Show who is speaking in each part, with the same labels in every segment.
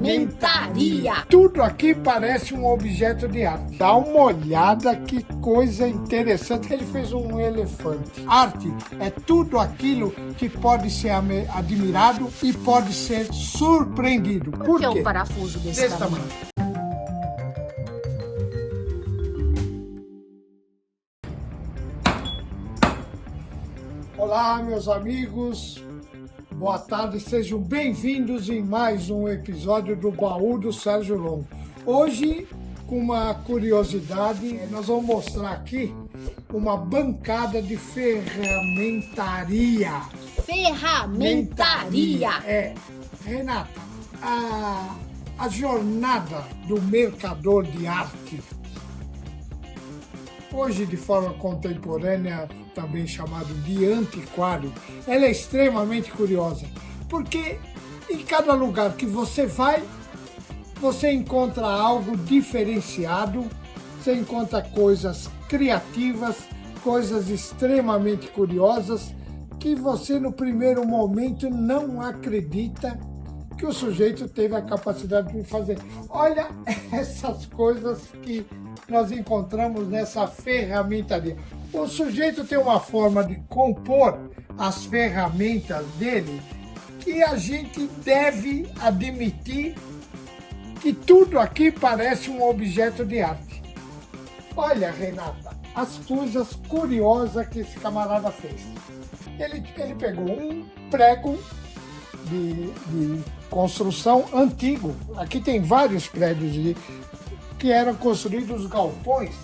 Speaker 1: ferramentaria.
Speaker 2: Tudo aqui parece um objeto de arte. Dá uma olhada que coisa interessante. Ele fez um elefante. Arte é tudo aquilo que pode ser admirado e pode ser surpreendido.
Speaker 1: Por que um parafuso desse tamanho?
Speaker 2: Olá, meus amigos. Boa tarde, sejam bem-vindos em mais um episódio do Baú do Sérgio Longo. Hoje, com uma curiosidade, nós vamos mostrar aqui uma bancada de ferramentaria.
Speaker 1: Ferramentaria!
Speaker 2: Renata, a jornada do mercador de arte, hoje de forma contemporânea, também chamado de antiquário, ela é extremamente curiosa, porque em cada lugar que você vai, você encontra algo diferenciado, você encontra coisas criativas, coisas extremamente curiosas, que você no primeiro momento não acredita que o sujeito teve a capacidade de fazer. Olha essas coisas que nós encontramos nessa ferramentaria. O sujeito tem uma forma de compor as ferramentas dele que a gente deve admitir que tudo aqui parece um objeto de arte. Olha, Renata, as coisas curiosas que esse camarada fez. Ele pegou um prego de construção antigo. Aqui tem vários prédios que eram construídos galpões.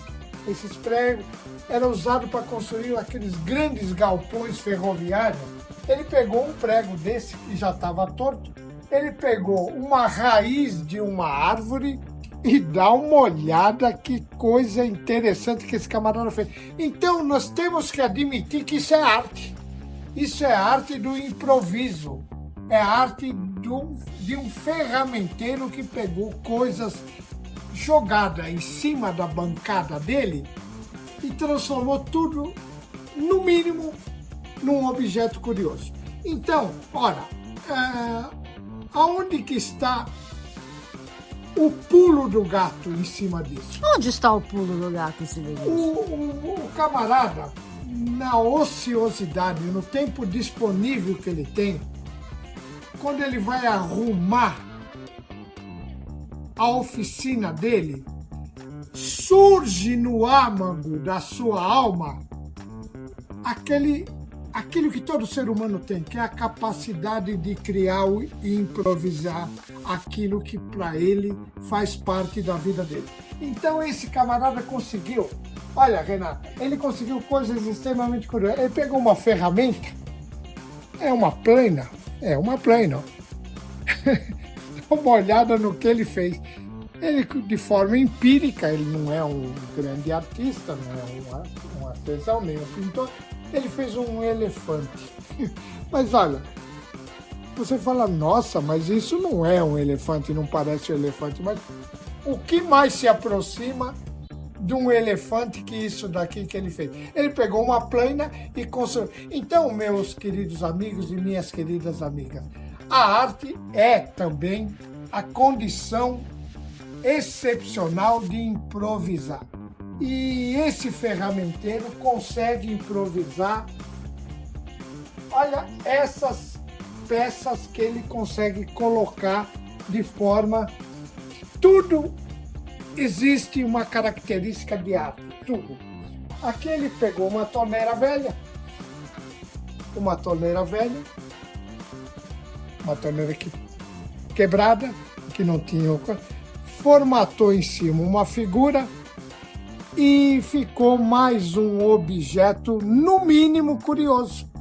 Speaker 2: Esses pregos eram usados para construir aqueles grandes galpões ferroviários. Ele pegou um prego desse que já estava torto, ele pegou uma raiz de uma árvore e dá uma olhada que coisa interessante que esse camarada fez. Então nós temos que admitir que isso é arte. Isso é arte do improviso. É arte de um ferramenteiro que pegou coisas jogadas em cima da bancada dele e transformou tudo, no mínimo, num objeto curioso. Então, ora, aonde que está o pulo do gato em cima disso?
Speaker 1: Onde está o pulo do gato em cima disso?
Speaker 2: O camarada, na ociosidade, no tempo disponível que ele tem, quando ele vai arrumar a oficina dele, surge no âmago da sua alma aquilo que todo ser humano tem, que é a capacidade de criar e improvisar aquilo que para ele faz parte da vida dele. Então esse camarada conseguiu, olha, Renata, ele conseguiu coisas extremamente curiosas. Ele pegou uma ferramenta, é uma plana. Dá uma olhada no que ele fez. Ele, de forma empírica, ele não é um grande artista, não é um artesão, nem um pintor, ele fez um elefante. Mas olha, você fala, nossa, mas isso não é um elefante, não parece um elefante, mas o que mais se aproxima de um elefante que isso daqui que ele fez? Ele pegou uma plana e construiu. Então, meus queridos amigos e minhas queridas amigas, a arte é também a condição excepcional de improvisar. E esse ferramenteiro consegue improvisar. Olha essas peças que ele consegue colocar de forma... Tudo existe uma característica de arte, tudo. Aqui ele pegou uma torneira velha, uma torneira quebrada, que não tinha... formatou em cima uma figura e ficou mais um objeto, no mínimo, curioso.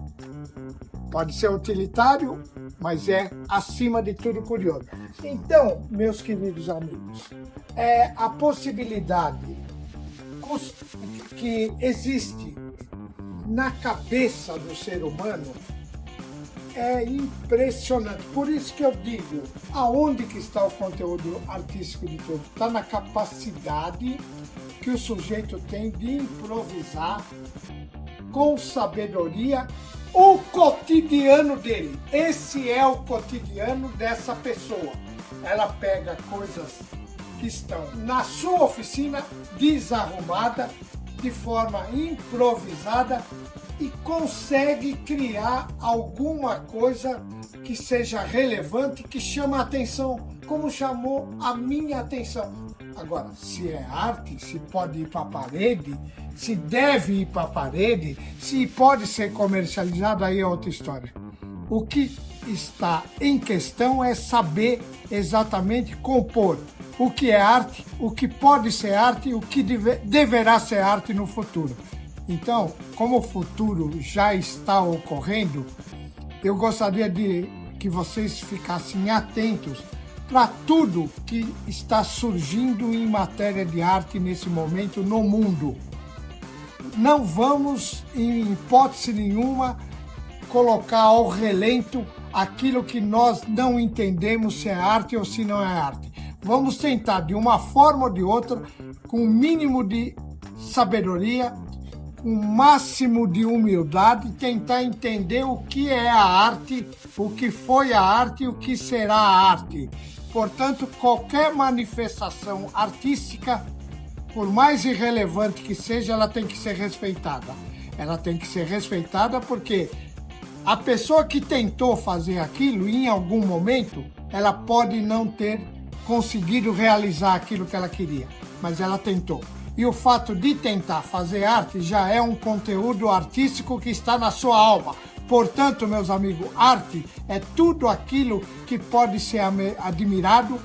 Speaker 2: Pode ser utilitário, mas é, acima de tudo, curioso. Então, meus queridos amigos, a possibilidade que existe na cabeça do ser humano é impressionante. Por isso que eu digo, aonde que está o conteúdo artístico de tudo? Está na capacidade que o sujeito tem de improvisar com sabedoria o cotidiano dele. Esse é o cotidiano dessa pessoa. ela pega coisas que estão na sua oficina desarrumada, de forma improvisada, e consegue criar alguma coisa que seja relevante, que chama a atenção, como chamou a minha atenção. Agora, se é arte, se pode ir para a parede, se deve ir para a parede, se pode ser comercializado, aí é outra história. O que está em questão é saber exatamente compor o que é arte, o que pode ser arte e o que deverá ser arte no futuro. Então, como o futuro já está ocorrendo, eu gostaria de que vocês ficassem atentos para tudo que está surgindo em matéria de arte nesse momento no mundo. Não vamos, em hipótese nenhuma, colocar ao relento aquilo que nós não entendemos se é arte ou se não é arte. Vamos tentar, de uma forma ou de outra, com o mínimo de sabedoria, com o máximo de humildade, tentar entender o que é a arte, o que foi a arte e o que será a arte. Portanto, qualquer manifestação artística, por mais irrelevante que seja, ela tem que ser respeitada. Ela tem que ser respeitada porque a pessoa que tentou fazer aquilo, em algum momento, ela pode não ter conseguido realizar aquilo que ela queria, mas ela tentou. E o fato de tentar fazer arte já é um conteúdo artístico que está na sua alma. Portanto, meus amigos, arte é tudo aquilo que pode ser admirado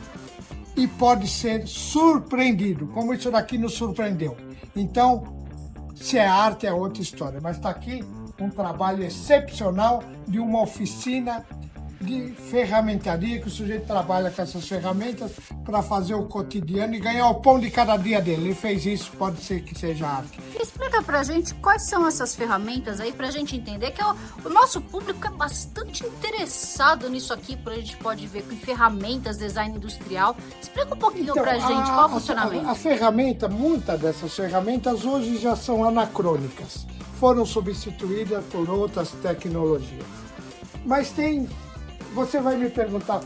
Speaker 2: e pode ser surpreendido, como isso daqui nos surpreendeu. Então, se é arte é outra história, mas está aqui um trabalho excepcional de uma oficina de ferramentaria, que o sujeito trabalha com essas ferramentas para fazer o cotidiano e ganhar o pão de cada dia dele. Ele fez isso, pode ser que seja arte.
Speaker 1: Explica pra gente quais são essas ferramentas aí, pra gente entender que o nosso público é bastante interessado nisso aqui, a gente pode ver com ferramentas, design industrial. Explica um pouquinho pra gente qual é o funcionamento.
Speaker 2: A ferramenta, muitas dessas ferramentas hoje já são anacrônicas, foram substituídas por outras tecnologias. Mas você vai me perguntar,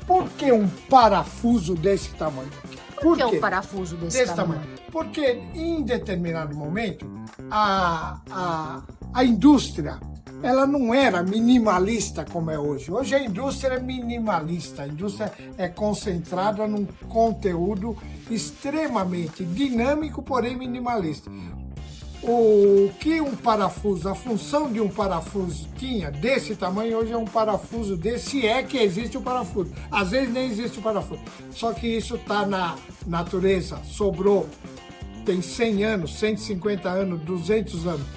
Speaker 2: por que um parafuso desse tamanho?
Speaker 1: Por que um parafuso desse tamanho?
Speaker 2: Porque em determinado momento, a indústria, ela não era minimalista como é hoje. Hoje a indústria é minimalista, a indústria é concentrada num conteúdo extremamente dinâmico, porém minimalista. O que um parafuso, a função de um parafuso tinha desse tamanho, hoje é um parafuso desse, se é que existe o parafuso. Às vezes nem existe o parafuso. Só que isso está na natureza, sobrou, tem 100 anos, 150 anos, 200 anos.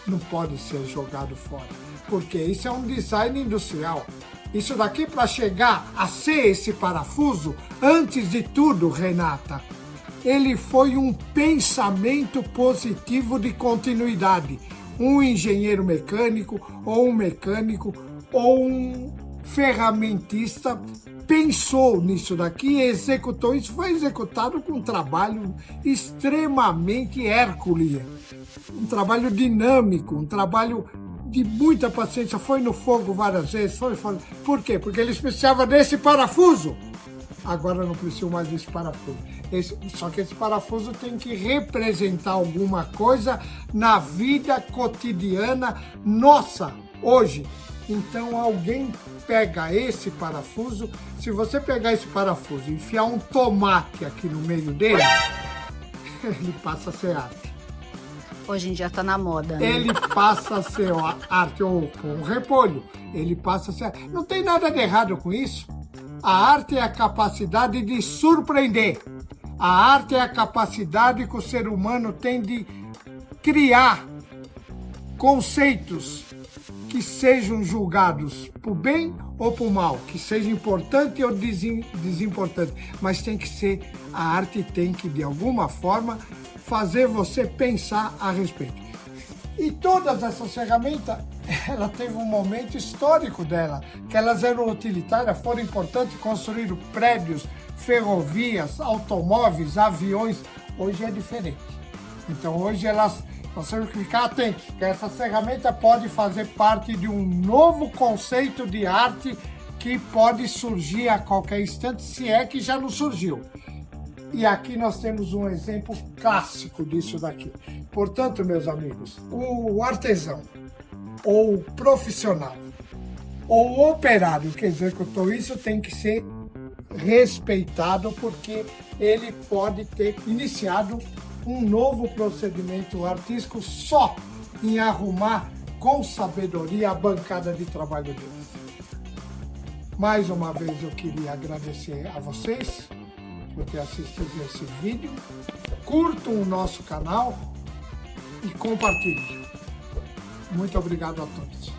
Speaker 2: Não pode ser jogado fora, porque isso é um design industrial. Isso daqui, para chegar a ser esse parafuso, antes de tudo, Renata, ele foi um pensamento positivo de continuidade. Um engenheiro mecânico, ou um ferramentista pensou nisso daqui e executou. Isso foi executado com um trabalho extremamente hercúleo, um trabalho dinâmico, um trabalho de muita paciência. Foi no fogo várias vezes. Por quê? Porque eles precisavam desse parafuso. Agora não preciso mais desse parafuso. Só que esse parafuso tem que representar alguma coisa na vida cotidiana nossa, hoje. Então alguém pega esse parafuso, se você pegar esse parafuso e enfiar um tomate aqui no meio dele, ele passa a ser arte.
Speaker 1: Hoje em dia tá na moda, né?
Speaker 2: Ele passa a ser arte, ou com um repolho, ele passa a ser arte. Não tem nada de errado com isso. A arte é a capacidade de surpreender. A arte é a capacidade que o ser humano tem de criar conceitos que sejam julgados por bem ou por mal, que seja importante ou desimportante, mas tem que ser, a arte tem que, de alguma forma, fazer você pensar a respeito. E todas essas ferramentas, ela teve um momento histórico dela, que elas eram utilitárias, foram importantes, construíram prédios, ferrovias, automóveis, aviões. Hoje é diferente. Então hoje nós temos que ficar atentos, que essa ferramenta pode fazer parte de um novo conceito de arte que pode surgir a qualquer instante, se é que já não surgiu. E aqui nós temos um exemplo clássico disso daqui. Portanto, meus amigos, o artesão, ou o profissional, ou o operário que executou isso tem que ser respeitado, porque ele pode ter iniciado um novo procedimento artístico só em arrumar com sabedoria a bancada de trabalho deles. Mais uma vez eu queria agradecer a vocês por ter assistido esse vídeo. Curtam o nosso canal e compartilhem. Muito obrigado a todos.